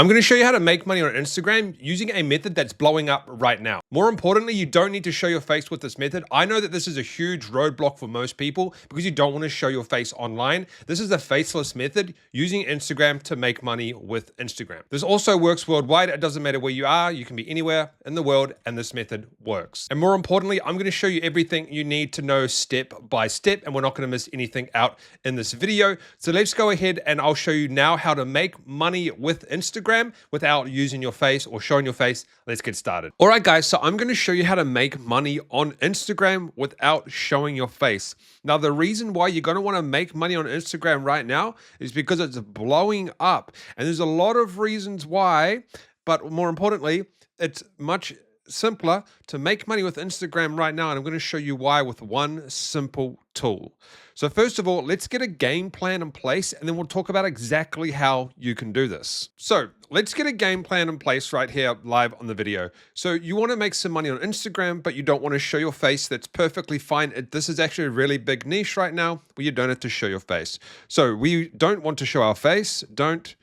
I'm going to show you how to make money on Instagram using a method that's blowing up right now. More importantly, you don't need to show your face with this method. I know that this is a huge roadblock for most people because you don't want to show your face online. This is the faceless method using Instagram to make money with Instagram. This also works worldwide. It doesn't matter where you are. You can be anywhere in the world and this method works. And more importantly, I'm going to show you everything you need to know step by step, and we're not going to miss anything out in this video. So let's go ahead and I'll show you now how to make money with Instagram without using your face or showing your face. Let's get started. All right, guys, so I'm going to show you how to make money on Instagram without showing your face. Now, the reason why you're going to want to make money on Instagram right now is because it's blowing up. And there's a lot of reasons why, but more importantly, it's much simpler to make money with Instagram right now, and I'm going to show you why with one simple tool. So first of all, let's get a game plan in place, and then we'll talk about exactly how you can do this. So let's get a game plan in place right here live on the video. So you want to make some money on Instagram, but you don't want to show your face. That's perfectly fine. This is actually a really big niche right now where you don't have to show your face. So we don't want to show our face. Don't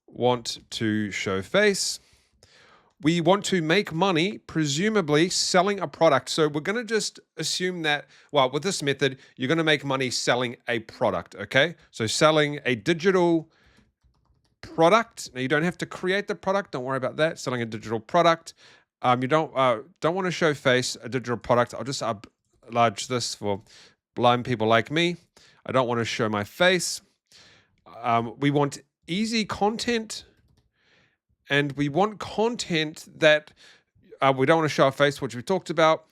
want to show face. We want to make money, presumably selling a product. So we're going to just assume that, well, with this method, you're going to make money selling a product, okay? So selling a digital product. Now, you don't have to create the product. Don't worry about that. Selling a digital product. You don't want to show face, a digital product. I'll just enlarge this for blind people like me. I don't want to show my face. We want easy content. And we want content that we don't want to show our face, which we talked about.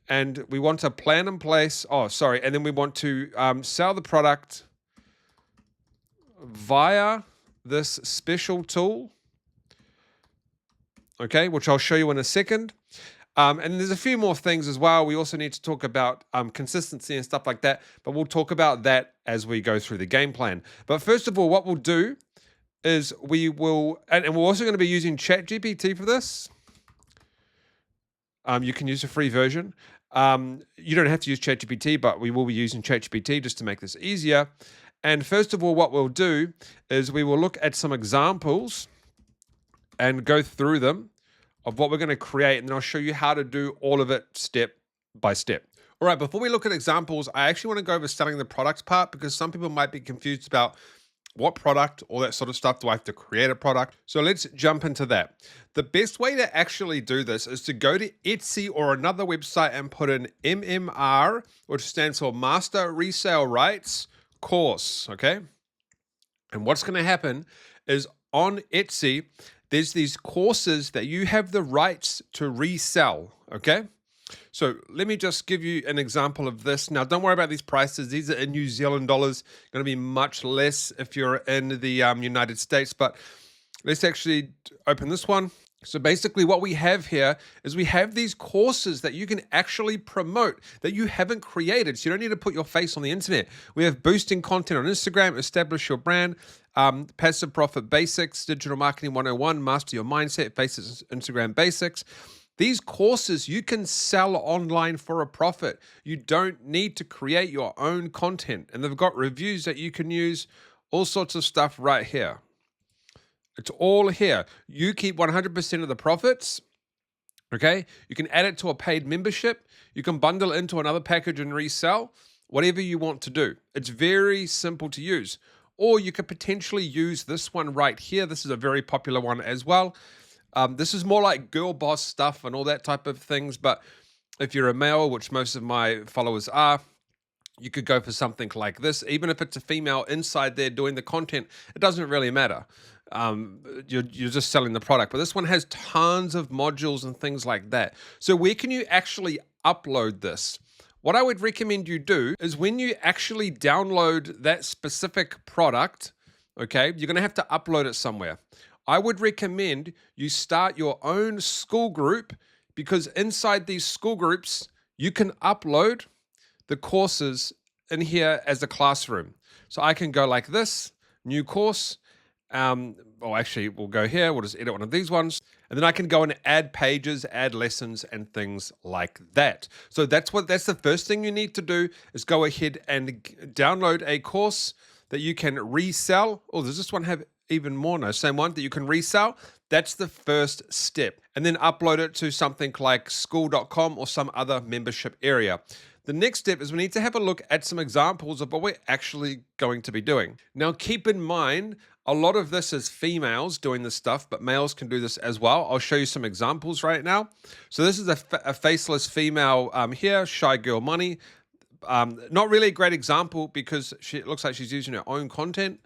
And we want a plan in place. Oh, sorry. And then we want to sell the product via this special tool. Okay, which I'll show you in a second. And there's a few more things as well. We also need to talk about consistency and stuff like that. But we'll talk about that as we go through the game plan. But first of all, what we'll do is we will, and we're also going to be using ChatGPT for this. You can use a free version. You don't have to use ChatGPT, but we will be using ChatGPT just to make this easier. And first of all, what we'll do is we will look at some examples and go through them of what we're going to create, and then I'll show you how to do all of it step by step. All right, before we look at examples, I actually want to go over selling the products part because some people might be confused about what product, all that sort of stuff. Do I have to create a product? So let's jump into that. The best way to actually do this is to go to Etsy or another website and put in MMR, which stands for Master Resale Rights Course, okay? And what's going to happen is on Etsy, there's these courses that you have the rights to resell, okay? So let me just give you an example of this. Now, don't worry about these prices. These are in New Zealand dollars. Going to be much less if you're in the United States. But let's actually open this one. So basically what we have here is we have these courses that you can actually promote that you haven't created. So you don't need to put your face on the internet. We have boosting content on Instagram, establish your brand, passive profit basics, digital marketing 101, master your mindset, faces Instagram basics. These courses you can sell online for a profit. You don't need to create your own content. And they've got reviews that you can use, all sorts of stuff right here. It's all here. You keep 100% of the profits, okay? You can add it to a paid membership. You can bundle it into another package and resell, whatever you want to do. It's very simple to use. Or you could potentially use this one right here. This is a very popular one as well. This is more like girl boss stuff and all that type of things. But if you're a male, which most of my followers are, you could go for something like this. Even if it's a female inside there doing the content, it doesn't really matter. You're just selling the product. But this one has tons of modules and things like that. So where can you actually upload this? What I would recommend you do is when you actually download that specific product, okay, you're going to have to upload it somewhere. I would recommend you start your own school group because inside these school groups, you can upload the courses in here as a classroom. So I can go like this, new course. Actually, we'll go here. We'll just edit one of these ones. And then I can go and add pages, add lessons and things like that. So that's the first thing you need to do is go ahead and download a course that you can resell. Oh, does this one have even more. No, same one that you can resell. That's the first step. And then upload it to something like school.com or some other membership area. The next step is we need to have a look at some examples of what we're actually going to be doing. Now, keep in mind, a lot of this is females doing this stuff, but males can do this as well. I'll show you some examples right now. So this is a faceless female here, Shy Girl Money. Not really a great example because it looks like she's using her own content.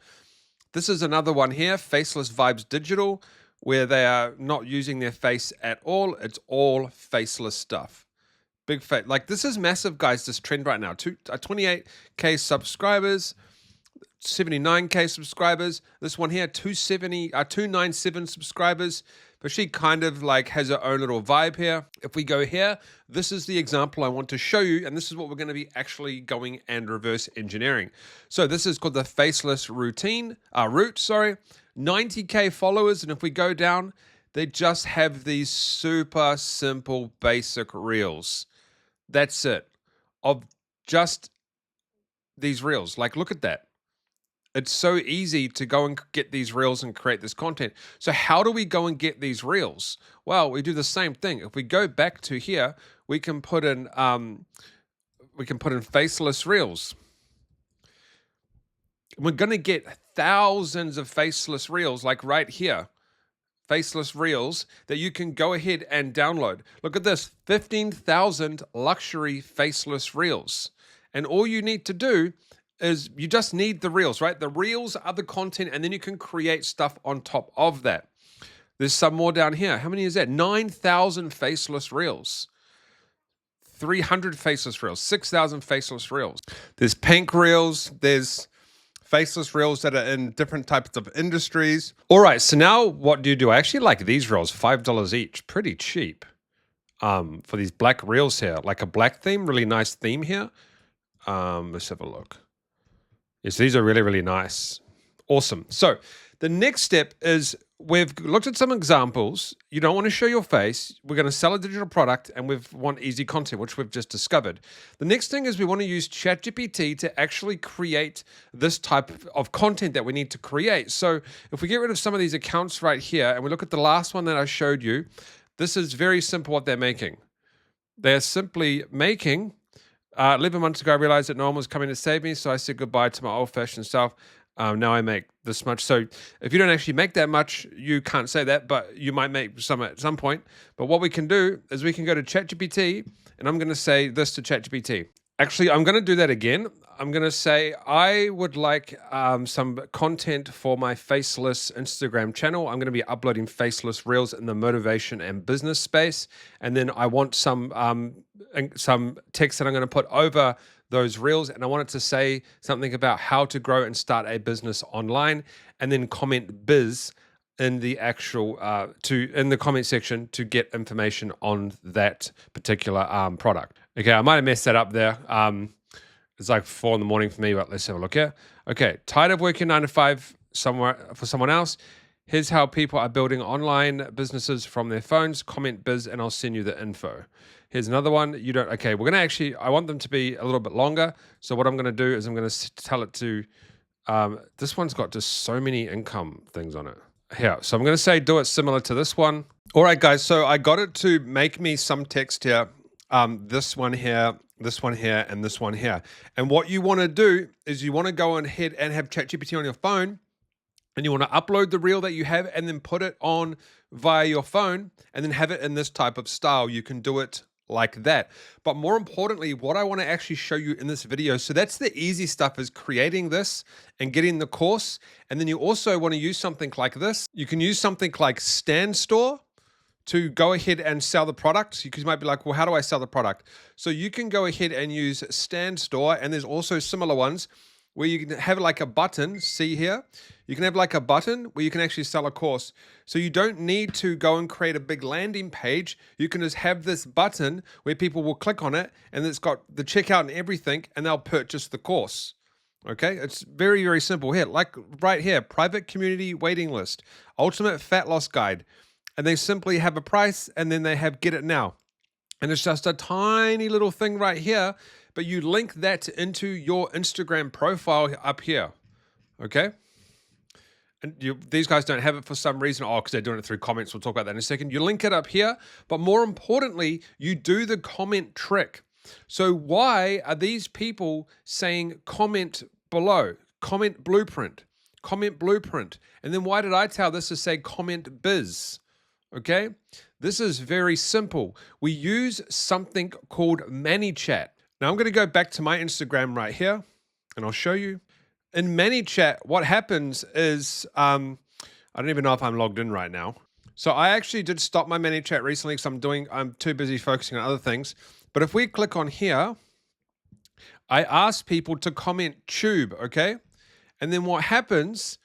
This is another one here, Faceless Vibes Digital, where they are not using their face at all. It's all faceless stuff. Big face. Like, this is massive, guys, this trend right now. 28K subscribers, 79K subscribers. This one here, 297 subscribers. But she kind of like has her own little vibe here. If we go here, this is the example I want to show you, and this is what we're going to be actually going and reverse engineering. So this is called the Faceless Route, 90K followers, and if we go down, they just have these super simple basic reels. That's it. Of just these reels. Like, look at that. It's so easy to go and get these reels and create this content. So how do we go and get these reels? Well, we do the same thing. If we go back to here, we can put in faceless reels. We're going to get thousands of faceless reels, like right here. Faceless reels that you can go ahead and download. Look at this, 15,000 luxury faceless reels. And all you need to do is you just need the reels, right? The reels are the content, and then you can create stuff on top of that. There's some more down here. How many is that? 9,000 faceless reels. 300 faceless reels, 6,000 faceless reels. There's pink reels, there's faceless reels that are in different types of industries. All right, so now what do? I actually like these reels, $5 each, pretty cheap for these black reels here, like a black theme, really nice theme here. Let's have a look. Yes, these are really, really nice. Awesome. So the next step is we've looked at some examples. You don't want to show your face. We're going to sell a digital product, and we want easy content, which we've just discovered. The next thing is we want to use ChatGPT to actually create this type of content that we need to create. So if we get rid of some of these accounts right here, and we look at the last one that I showed you, this is very simple what they're making. They're simply making... 11 months ago, I realized that no one was coming to save me, so I said goodbye to my old-fashioned self. Now I make this much. So if you don't actually make that much, you can't say that, but you might make some at some point. But what we can do is we can go to ChatGPT, and I'm going to say this to ChatGPT. Actually, I'm going to do that again. I'm going to say, I would like some content for my faceless Instagram channel. I'm going to be uploading faceless reels in the motivation and business space. And then I want some text that I'm going to put over those reels. And I want it to say something about how to grow and start a business online. And then comment biz in the actual, in the comment section to get information on that particular product. Okay, I might have messed that up there. It's like 4 a.m. for me, but let's have a look here. Okay, tired of working 9 to 5 somewhere for someone else. Here's how people are building online businesses from their phones. Comment biz and I'll send you the info. Here's another one. Okay, we're going to I want them to be a little bit longer. So what I'm going to do is I'm going to tell it to, this one's got just so many income things on it. Here, so I'm going to say do it similar to this one. All right, guys, so I got it to make me some text here. This one here, this one here, and this one here. And what you want to do is you want to go ahead and have ChatGPT on your phone, and you want to upload the reel that you have and then put it on via your phone and then have it in this type of style. You can do it like that. But more importantly, what I want to actually show you in this video, so that's the easy stuff, is creating this and getting the course. And then you also want to use something like this. You can use something like StanStore to go ahead and sell the product, because you might be like, well, how do I sell the product? So you can go ahead and use StanStore, and there's also similar ones where you can have like a button, see here? You can have like a button where you can actually sell a course. So you don't need to go and create a big landing page. You can just have this button where people will click on it, and it's got the checkout and everything, and they'll purchase the course. Okay, it's very, very simple here. Like right here, private community waiting list, ultimate fat loss guide. And they simply have a price, and then they have get it now. And it's just a tiny little thing right here, but you link that into your Instagram profile up here, okay? and these guys don't have it for some reason. Oh, because they're doing it through comments. We'll talk about that in a second. You link it up here, but more importantly, you do the comment trick. So why are these people saying comment below, comment blueprint, and then why did I tell this to say comment biz? Okay, this is very simple. We use something called ManyChat. Now I'm going to go back to my Instagram right here, and I'll show you. In ManyChat, what happens is, I don't even know if I'm logged in right now. So I actually did stop my ManyChat recently because I'm too busy focusing on other things. But if we click on here, I ask people to comment tube, okay? And then what happens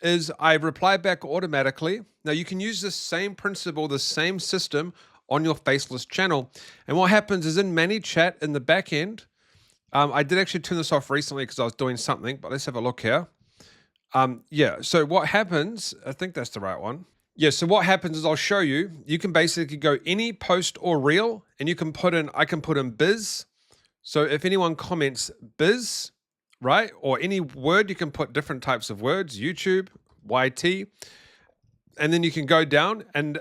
is I reply back automatically. Now you can use the same principle, the same system on your Faceless channel. And what happens is in ManyChat in the back end, I did actually turn this off recently because I was doing something, but let's have a look here. Yeah, so what happens, I think that's the right one. Yeah, so what happens is I'll show you. You can basically go any post or reel, and you can I can put in biz. So if anyone comments biz, right, or any word, you can put different types of words, YouTube, YT, and then you can go down and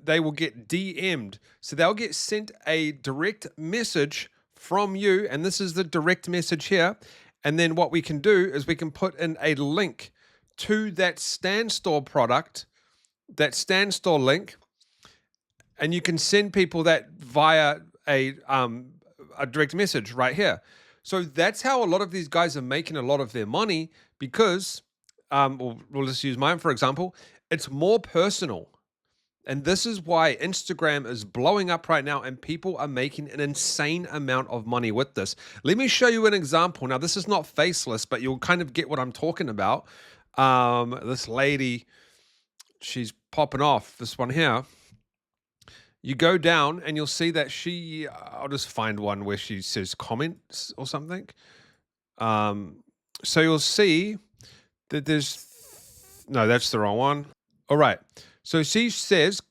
they will get DM'd. So they'll get sent a direct message from you, and this is the direct message here. And then what we can do is we can put in a link to that Standstore product, that Standstore link, and you can send people that via a direct message right here. So that's how a lot of these guys are making a lot of their money because, we'll just use mine for example, it's more personal. And this is why Instagram is blowing up right now and people are making an insane amount of money with this. Let me show you an example. Now, this is not Faceless, but you'll kind of get what I'm talking about. This lady, she's popping off, this one here. You go down and you'll see that I'll just find one where she says comments or something. So you'll see that no, that's the wrong one. All right. So she says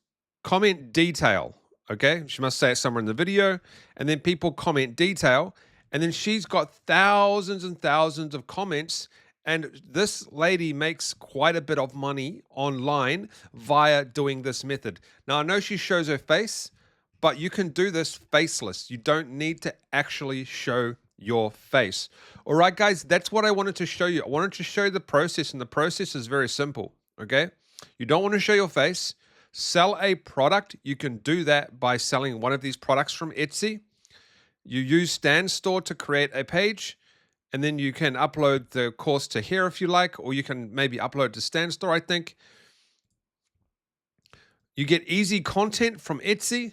comment detail, okay? She must say it somewhere in the video. And then people comment detail. And then she's got thousands and thousands of comments. And this lady makes quite a bit of money online via doing this method. Now, I know she shows her face, but you can do this faceless. You don't need to actually show your face. All right, guys, that's what I wanted to show you. I wanted to show you the process, and the process is very simple, okay? You don't want to show your face. Sell a product. You can do that by selling one of these products from Etsy. You use Standstore to create a page, and then you can upload the course to here if you like, or you can maybe upload to Standstore, I think. You get easy content from Etsy,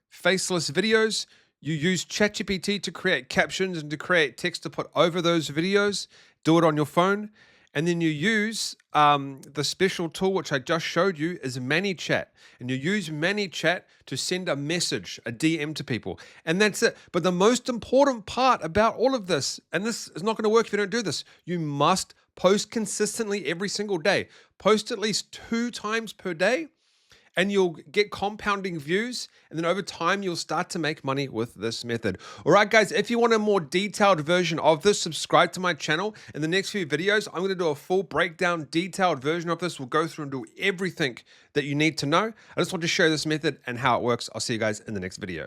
faceless videos. You use ChatGPT to create captions and to create text to put over those videos. Do it on your phone. And then you use the special tool, which I just showed you, is ManyChat. And you use ManyChat to send a message, a DM to people. And that's it. But the most important part about all of this, and this is not going to work if you don't do this, you must post consistently every single day. Post at least 2 times per day, and you'll get compounding views. And then over time, you'll start to make money with this method. All right, guys, if you want a more detailed version of this, subscribe to my channel. In the next few videos, I'm going to do a full breakdown, detailed version of this. We'll go through and do everything that you need to know. I just want to show you this method and how it works. I'll see you guys in the next video.